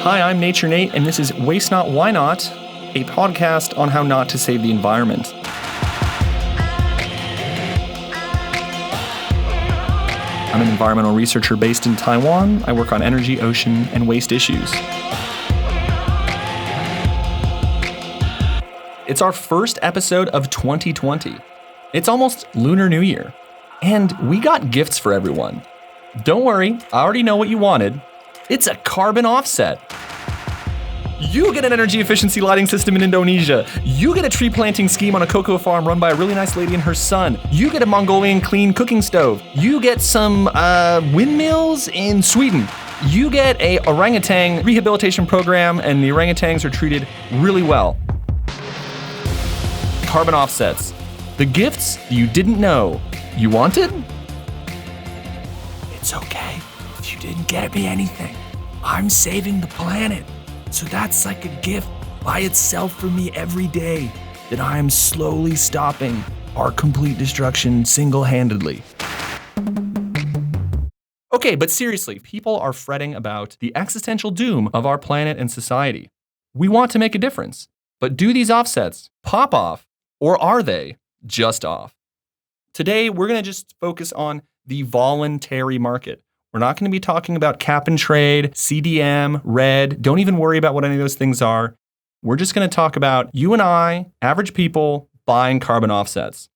Hi, I'm Nature Nate, and this is Waste Not, Why Not, a podcast on how not to save the environment. I'm an environmental researcher based in Taiwan. I work on energy, ocean, and waste issues. It's our first episode of 2020. It's almost Lunar New Year, and we got gifts for everyone. Don't worry, I already know what you wanted. It's a carbon offset. You get an energy efficiency lighting system in Indonesia. You get a tree planting scheme on a cocoa farm run by a really nice lady and her son. You get a Mongolian clean cooking stove. You get some windmills in Sweden. You get a orangutan rehabilitation program, and the orangutans are treated really well. Carbon offsets. The gifts you didn't know you wanted? It's okay if you didn't get me anything. I'm saving the planet. So that's like a gift by itself for me every day, that I am slowly stopping our complete destruction single-handedly. Okay, but seriously, people are fretting about the existential doom of our planet and society. We want to make a difference, but do these offsets pop off, or are they just off? Today, we're going to just focus on the voluntary market. We're not going to be talking about cap and trade, CDM, RED. Don't even worry about what any of those things are. We're just going to talk about you and I, average people, buying carbon offsets.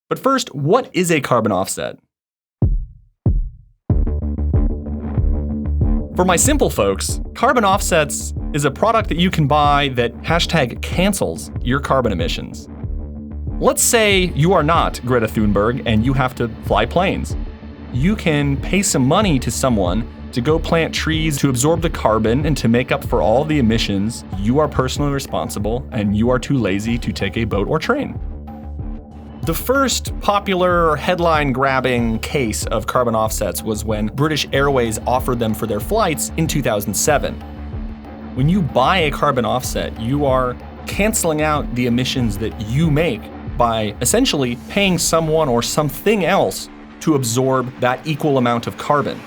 But first, what is a carbon offset? For my simple folks, carbon offsets is a product that you can buy that #cancels your carbon emissions. Let's say you are not Greta Thunberg and you have to fly planes. You can pay some money to someone to go plant trees to absorb the carbon and to make up for all the emissions. You are personally responsible and you are too lazy to take a boat or train. The first popular headline-grabbing case of carbon offsets was when British Airways offered them for their flights in 2007. When you buy a carbon offset, you are canceling out the emissions that you make by essentially paying someone or something else to absorb that equal amount of carbon.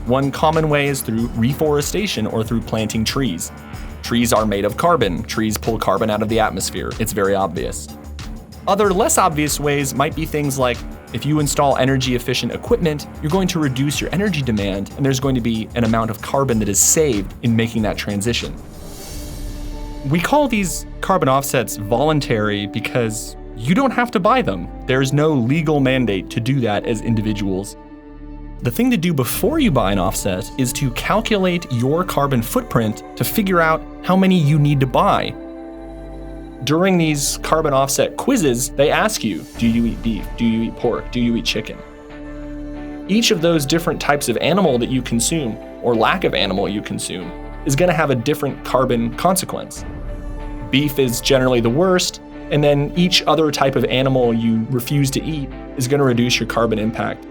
One common way is through reforestation or through planting trees. Trees are made of carbon. Trees pull carbon out of the atmosphere. It's very obvious. Other less obvious ways might be things like if you install energy efficient equipment, you're going to reduce your energy demand, and there's going to be an amount of carbon that is saved in making that transition. We call these carbon offsets voluntary because you don't have to buy them. There's no legal mandate to do that as individuals. The thing to do before you buy an offset is to calculate your carbon footprint to figure out how many you need to buy. During these carbon offset quizzes, they ask you, do you eat beef? Do you eat pork? Do you eat chicken? Each of those different types of animal that you consume, or lack of animal you consume, is going to have a different carbon consequence. Beef is generally the worst, and then each other type of animal you refuse to eat is going to reduce your carbon impact.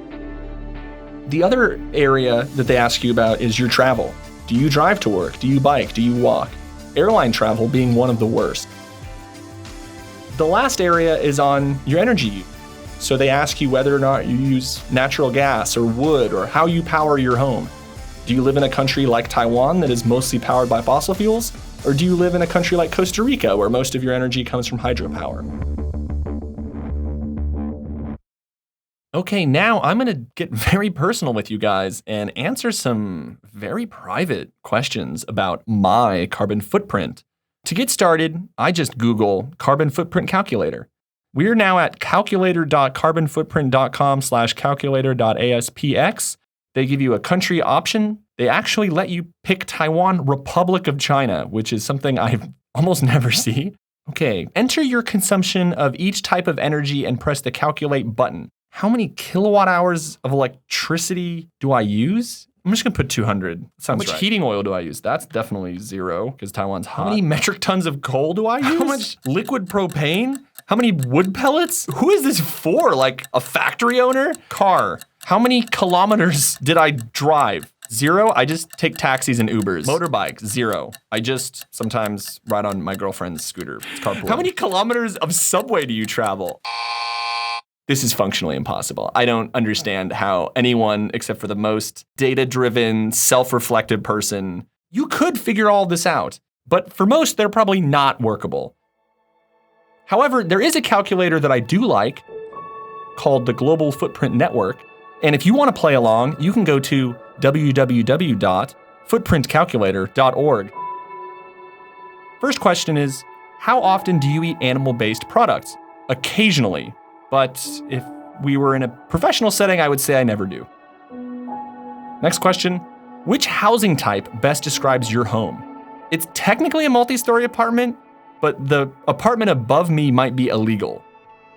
The other area that they ask you about is your travel. Do you drive to work? Do you bike? Do you walk? Airline travel being one of the worst. The last area is on your energy use. So they ask you whether or not you use natural gas or wood or how you power your home. Do you live in a country like Taiwan that is mostly powered by fossil fuels? Or do you live in a country like Costa Rica where most of your energy comes from hydropower? Okay, now I'm going to get very personal with you guys and answer some very private questions about my carbon footprint. To get started, I just Google carbon footprint calculator. We're now at calculator.carbonfootprint.com/calculator.aspx. They give you a country option. They actually let you pick Taiwan, Republic of China, which is something I almost never see. Okay, enter your consumption of each type of energy and press the calculate button. How many kilowatt hours of electricity do I use? I'm just gonna put 200. Sounds How much right. Heating oil do I use? That's definitely 0 because Taiwan's hot. How many metric tons of coal do I use? How much liquid propane? How many wood pellets? Who is this for? Like a factory owner? Car. How many kilometers did I drive? 0. I just take taxis and Ubers. Motorbike. 0. I just sometimes ride on my girlfriend's scooter. It's carpooling. How many kilometers of subway do you travel? This is functionally impossible. I don't understand how anyone, except for the most data-driven, self-reflective person, you could figure all this out. But for most, they're probably not workable. However, there is a calculator that I do like called the Global Footprint Network. And if you want to play along, you can go to www.footprintcalculator.org. First question is, how often do you eat animal-based products? Occasionally. But if we were in a professional setting, I would say I never do. Next question, which housing type best describes your home? It's technically a multi-story apartment, but the apartment above me might be illegal.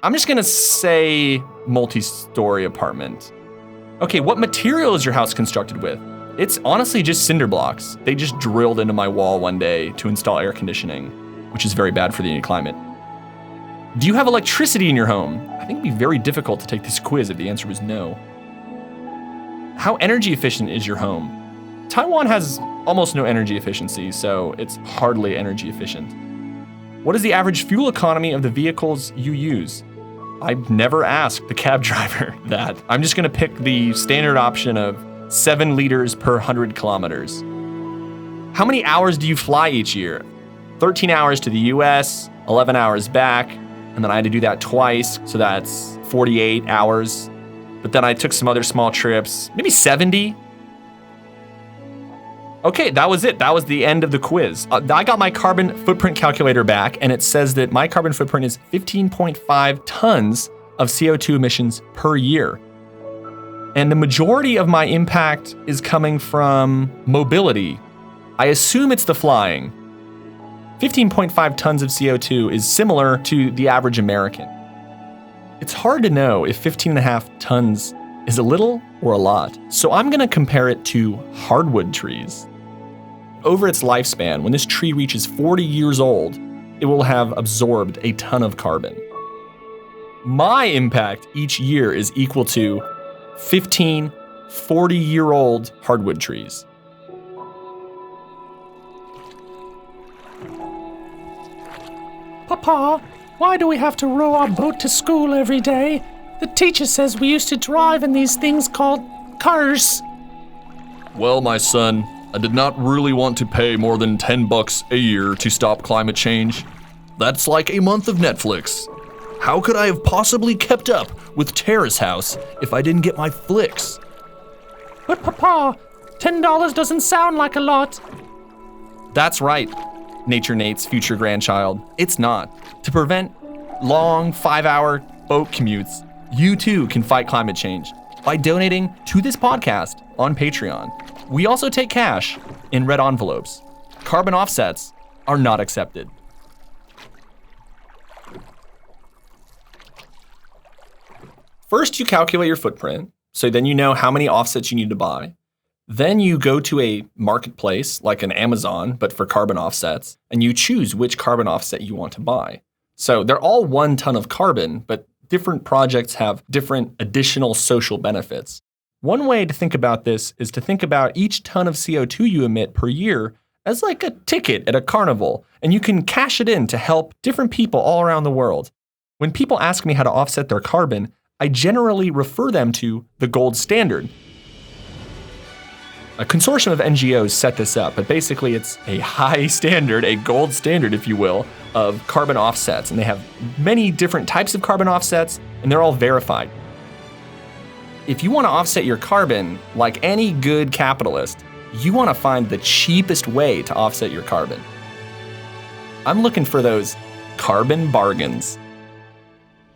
I'm just gonna say multi-story apartment. Okay, what material is your house constructed with? It's honestly just cinder blocks. They just drilled into my wall one day to install air conditioning, which is very bad for the climate. Do you have electricity in your home? I think it'd be very difficult to take this quiz if the answer was no. How energy efficient is your home? Taiwan has almost no energy efficiency, so it's hardly energy efficient. What is the average fuel economy of the vehicles you use? I've never asked the cab driver that. I'm just gonna pick the standard option of 7 liters per 100 kilometers. How many hours do you fly each year? 13 hours to the US, 11 hours back, and then I had to do that twice, so that's 48 hours. But then I took some other small trips, maybe 70. Okay, that was it. That was the end of the quiz. I got my carbon footprint calculator back, and it says that my carbon footprint is 15.5 tons of CO2 emissions per year. And the majority of my impact is coming from mobility. I assume it's the flying. 15.5 tons of CO2 is similar to the average American. It's hard to know if 15.5 tons is a little or a lot, so I'm gonna compare it to hardwood trees. Over its lifespan, when this tree reaches 40 years old, it will have absorbed a ton of carbon. My impact each year is equal to 15 40-year-old hardwood trees. Papa, why do we have to row our boat to school every day? The teacher says we used to drive in these things called cars. Well, my son, I did not really want to pay more than $10 a year to stop climate change. That's like a month of Netflix. How could I have possibly kept up with Terrace House if I didn't get my flicks? But Papa, $10 doesn't sound like a lot. That's right, Nature Nate's future grandchild. It's not. To prevent long 5-hour boat commutes, you too can fight climate change by donating to this podcast on Patreon. We also take cash in red envelopes. Carbon offsets are not accepted. First, you calculate your footprint, so then you know how many offsets you need to buy. Then you go to a marketplace like an Amazon, but for carbon offsets, and you choose which carbon offset you want to buy. So they're all 1 ton of carbon, but different projects have different additional social benefits. One way to think about this is to think about each ton of CO2 you emit per year as like a ticket at a carnival, and you can cash it in to help different people all around the world. When people ask me how to offset their carbon, I generally refer them to the gold standard. A consortium of NGOs set this up, but basically it's a high standard, a gold standard, if you will, of carbon offsets. And they have many different types of carbon offsets, and they're all verified. If you want to offset your carbon, like any good capitalist, you want to find the cheapest way to offset your carbon. I'm looking for those carbon bargains.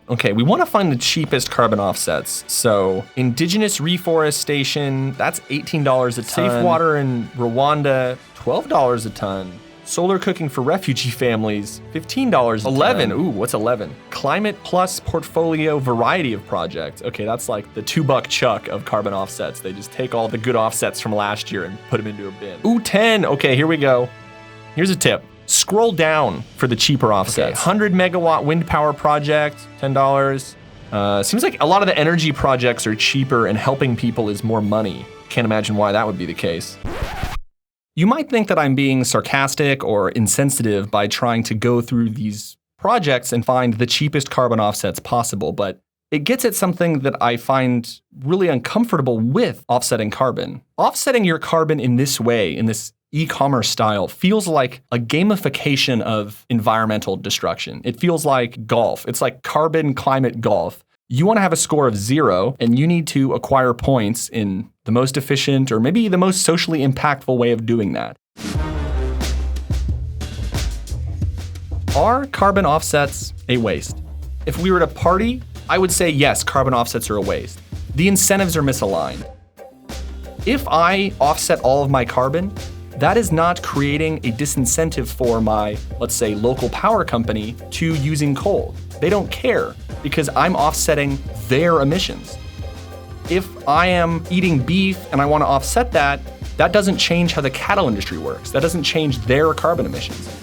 Okay, we want to find the cheapest carbon offsets. So indigenous reforestation, that's $18 a ton. Safe water in Rwanda, $12 a ton. Solar cooking for refugee families, $15 a ton. 11, ooh, what's 11? Climate plus portfolio variety of projects. Okay, that's like the $2 chuck of carbon offsets. They just take all the good offsets from last year and put them into a bin. Ooh, 10, okay, here we go. Here's a tip. Scroll down for the cheaper offsets. Okay, 100 megawatt wind power project, $10. Seems like a lot of the energy projects are cheaper and helping people is more money. Can't imagine why that would be the case. You might think that I'm being sarcastic or insensitive by trying to go through these projects and find the cheapest carbon offsets possible, but it gets at something that I find really uncomfortable with offsetting carbon. Offsetting your carbon in this way, in this e-commerce style, feels like a gamification of environmental destruction. It feels like golf. It's like carbon climate golf. You want to have a score of 0, and you need to acquire points in the most efficient or maybe the most socially impactful way of doing that. Are carbon offsets a waste? If we were at a party, I would say yes, carbon offsets are a waste. The incentives are misaligned. If I offset all of my carbon, that is not creating a disincentive for my, let's say, local power company to using coal. They don't care because I'm offsetting their emissions. If I am eating beef and I want to offset that, that doesn't change how the cattle industry works. That doesn't change their carbon emissions.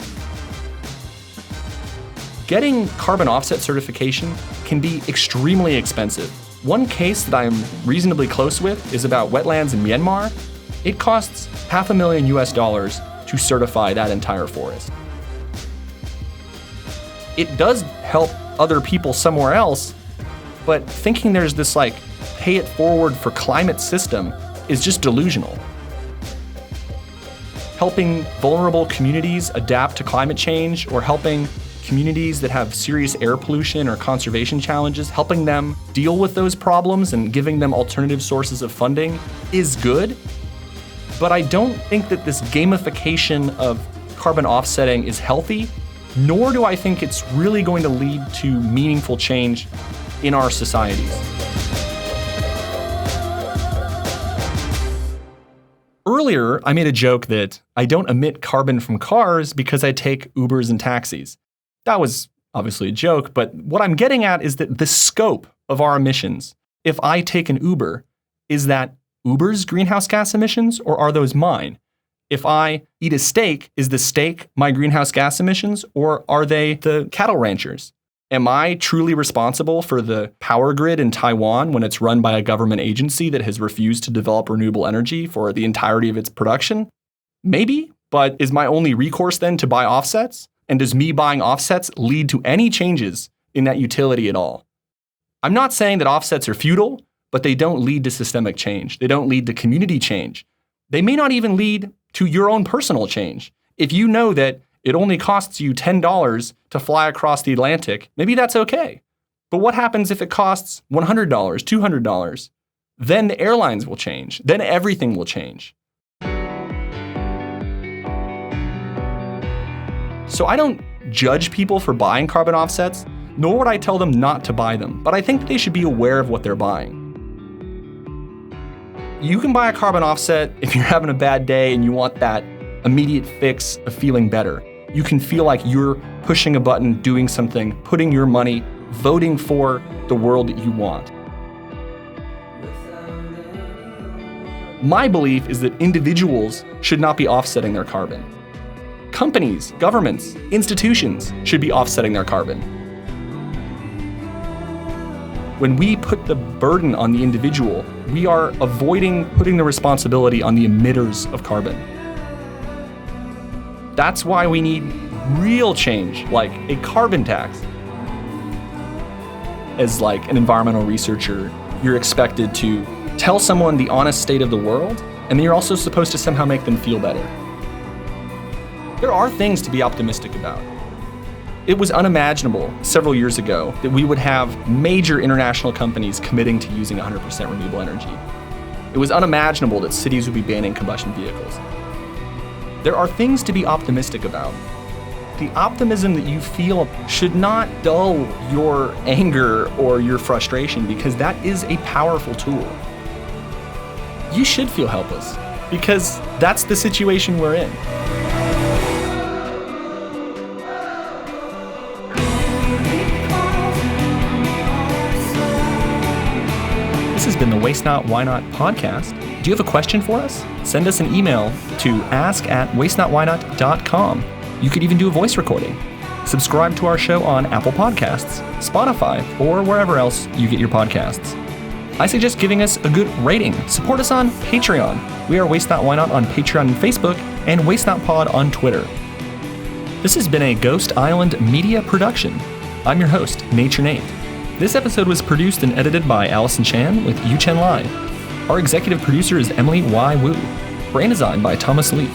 Getting carbon offset certification can be extremely expensive. One case that I'm reasonably close with is about wetlands in Myanmar. It costs $500,000 to certify that entire forest. It does help other people somewhere else, but thinking there's this like pay it forward for climate system is just delusional. Helping vulnerable communities adapt to climate change, or helping communities that have serious air pollution or conservation challenges, helping them deal with those problems and giving them alternative sources of funding is good. But I don't think that this gamification of carbon offsetting is healthy, nor do I think it's really going to lead to meaningful change in our societies. Earlier, I made a joke that I don't emit carbon from cars because I take Ubers and taxis. That was obviously a joke, but what I'm getting at is that the scope of our emissions, if I take an Uber, is that Uber's greenhouse gas emissions, or are those mine? If I eat a steak, is the steak my greenhouse gas emissions, or are they the cattle ranchers? Am I truly responsible for the power grid in Taiwan when it's run by a government agency that has refused to develop renewable energy for the entirety of its production? Maybe, but is my only recourse then to buy offsets? And does me buying offsets lead to any changes in that utility at all? I'm not saying that offsets are futile, but they don't lead to systemic change. They don't lead to community change. They may not even lead to your own personal change. If you know that it only costs you $10 to fly across the Atlantic, maybe that's okay. But what happens if it costs $100, $200? Then the airlines will change. Then everything will change. So I don't judge people for buying carbon offsets, nor would I tell them not to buy them, but I think they should be aware of what they're buying. You can buy a carbon offset if you're having a bad day and you want that immediate fix of feeling better. You can feel like you're pushing a button, doing something, putting your money, voting for the world that you want. My belief is that individuals should not be offsetting their carbon. Companies, governments, institutions should be offsetting their carbon. When we put the burden on the individual, we are avoiding putting the responsibility on the emitters of carbon. That's why we need real change, like a carbon tax. As like an environmental researcher, you're expected to tell someone the honest state of the world, and then you're also supposed to somehow make them feel better. There are things to be optimistic about. It was unimaginable several years ago that we would have major international companies committing to using 100% renewable energy. It was unimaginable that cities would be banning combustion vehicles. There are things to be optimistic about. The optimism that you feel should not dull your anger or your frustration, because that is a powerful tool. You should feel helpless, because that's the situation we're in. This has been the Waste Not, Why Not podcast. Do you have a question for us? Send us an email to ask@wastenotwhynot.com. You could even do a voice recording. Subscribe to our show on Apple Podcasts, Spotify, or wherever else you get your podcasts. I suggest giving us a good rating. Support us on Patreon. We are Waste Not, Why Not on Patreon and Facebook, and Waste Not Pod on Twitter. This has been a Ghost Island media production. I'm your host, Nature Nate. This episode was produced and edited by Allison Chan with Yu-Chen Lai. Our executive producer is Emily Y. Wu. Brand design by Thomas Lee.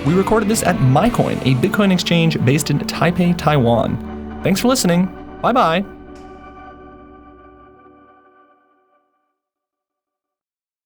We recorded this at MyCoin, a Bitcoin exchange based in Taipei, Taiwan. Thanks for listening. Bye-bye.